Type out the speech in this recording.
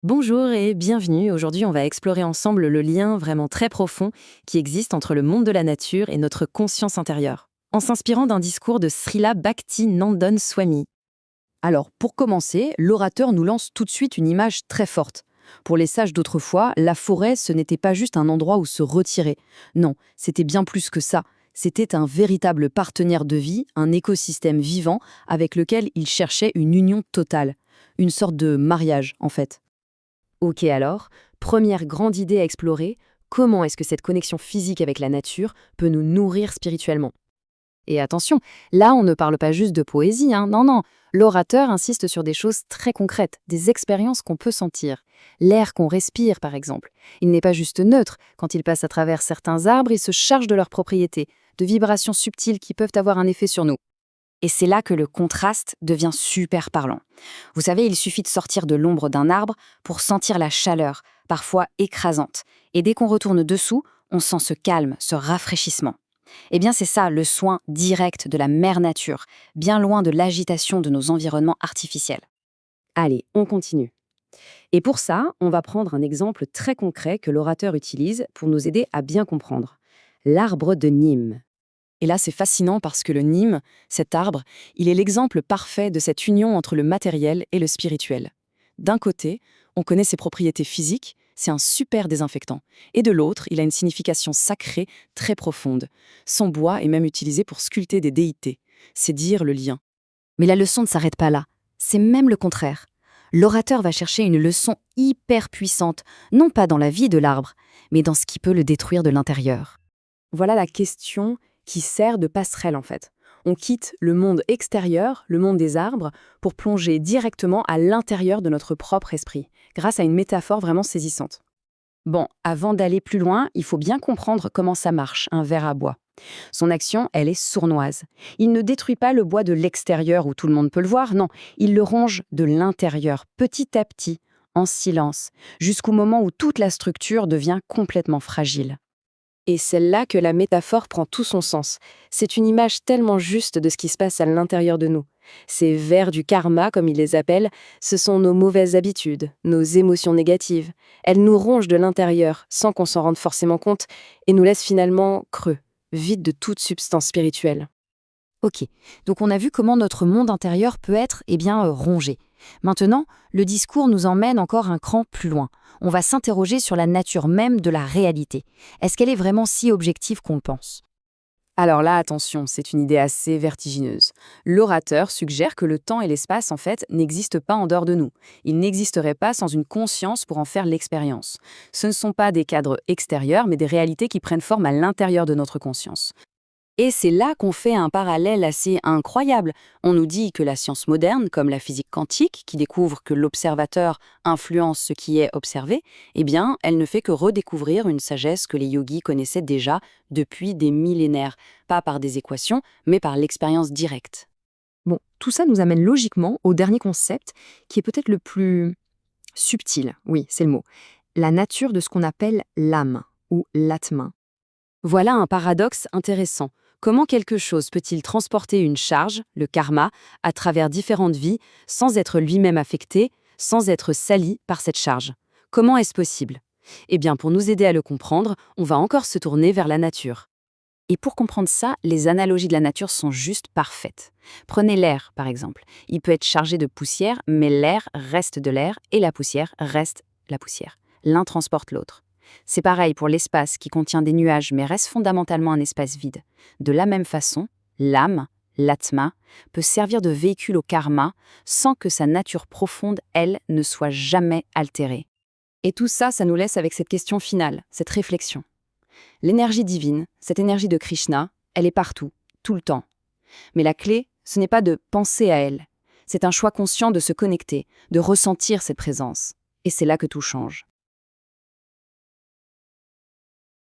Bonjour et bienvenue. Aujourd'hui, on va explorer ensemble le lien vraiment très profond qui existe entre le monde de la nature et notre conscience intérieure, en s'inspirant d'un discours de Srila Bhakti-Nandan Swami. Alors, pour commencer, l'orateur nous lance tout de suite une image très forte. Pour les sages d'autrefois, la forêt, ce n'était pas juste un endroit où se retirer. Non, c'était bien plus que ça. C'était un véritable partenaire de vie, un écosystème vivant avec lequel il cherchait une union totale. Une sorte de mariage, en fait. Ok alors, première grande idée à explorer, comment est-ce que cette connexion physique avec la nature peut nous nourrir spirituellement? Et attention, là on ne parle pas juste de poésie, hein, non, non. L'orateur insiste sur des choses très concrètes, des expériences qu'on peut sentir. L'air qu'on respire, par exemple. Il n'est pas juste neutre. Quand il passe à travers certains arbres, il se charge de leurs propriétés, de vibrations subtiles qui peuvent avoir un effet sur nous. Et c'est là que le contraste devient super parlant. Vous savez, il suffit de sortir de l'ombre d'un arbre pour sentir la chaleur, parfois écrasante. Et dès qu'on retourne dessous, on sent ce calme, ce rafraîchissement. Eh bien, c'est ça, le soin direct de la mère nature, bien loin de l'agitation de nos environnements artificiels. Allez, on continue. Et pour ça, on va prendre un exemple très concret que l'orateur utilise pour nous aider à bien comprendre. L'arbre de Nîmes. Et là, c'est fascinant parce que le Nîmes, cet arbre, il est l'exemple parfait de cette union entre le matériel et le spirituel. D'un côté, on connaît ses propriétés physiques, c'est un super désinfectant. Et de l'autre, il a une signification sacrée très profonde. Son bois est même utilisé pour sculpter des déités. C'est dire le lien. Mais la leçon ne s'arrête pas là. C'est même le contraire. L'orateur va chercher une leçon hyper puissante, non pas dans la vie de l'arbre, mais dans ce qui peut le détruire de l'intérieur. Voilà la question qui sert de passerelle en fait. On quitte le monde extérieur, le monde des arbres, pour plonger directement à l'intérieur de notre propre esprit, grâce à une métaphore vraiment saisissante. Bon, avant d'aller plus loin, il faut bien comprendre comment ça marche, un verre à bois. Son action, elle est sournoise. Il ne détruit pas le bois de l'extérieur où tout le monde peut le voir, non, il le ronge de l'intérieur, petit à petit, en silence, jusqu'au moment où toute la structure devient complètement fragile. Et c'est là que la métaphore prend tout son sens. C'est une image tellement juste de ce qui se passe à l'intérieur de nous. Ces vers du karma, comme ils les appellent, ce sont nos mauvaises habitudes, nos émotions négatives. Elles nous rongent de l'intérieur, sans qu'on s'en rende forcément compte, et nous laissent finalement creux, vides de toute substance spirituelle. Ok, donc on a vu comment notre monde intérieur peut être rongé. Maintenant, le discours nous emmène encore un cran plus loin. On va s'interroger sur la nature même de la réalité. Est-ce qu'elle est vraiment si objective qu'on le pense? Alors là, attention, c'est une idée assez vertigineuse. L'orateur suggère que le temps et l'espace, en fait, n'existent pas en dehors de nous. Ils n'existeraient pas sans une conscience pour en faire l'expérience. Ce ne sont pas des cadres extérieurs, mais des réalités qui prennent forme à l'intérieur de notre conscience. Et c'est là qu'on fait un parallèle assez incroyable. On nous dit que la science moderne, comme la physique quantique, qui découvre que l'observateur influence ce qui est observé, eh bien, elle ne fait que redécouvrir une sagesse que les yogis connaissaient déjà depuis des millénaires, pas par des équations, mais par l'expérience directe. Bon, tout ça nous amène logiquement au dernier concept, qui est peut-être le plus subtil, oui, c'est le mot, la nature de ce qu'on appelle l'âme, ou l'atma. Voilà un paradoxe intéressant. Comment quelque chose peut-il transporter une charge, le karma, à travers différentes vies, sans être lui-même affecté, sans être sali par cette charge? Comment est-ce possible? Eh bien, pour nous aider à le comprendre, on va encore se tourner vers la nature. Et pour comprendre ça, les analogies de la nature sont juste parfaites. Prenez l'air, par exemple. Il peut être chargé de poussière, mais l'air reste de l'air et la poussière reste la poussière. L'un transporte l'autre. C'est pareil pour l'espace qui contient des nuages mais reste fondamentalement un espace vide. De la même façon, l'âme, l'atma, peut servir de véhicule au karma sans que sa nature profonde, elle, ne soit jamais altérée. Et tout ça, ça nous laisse avec cette question finale, cette réflexion. L'énergie divine, cette énergie de Krishna, elle est partout, tout le temps. Mais la clé, ce n'est pas de penser à elle. C'est un choix conscient de se connecter, de ressentir cette présence. Et c'est là que tout change.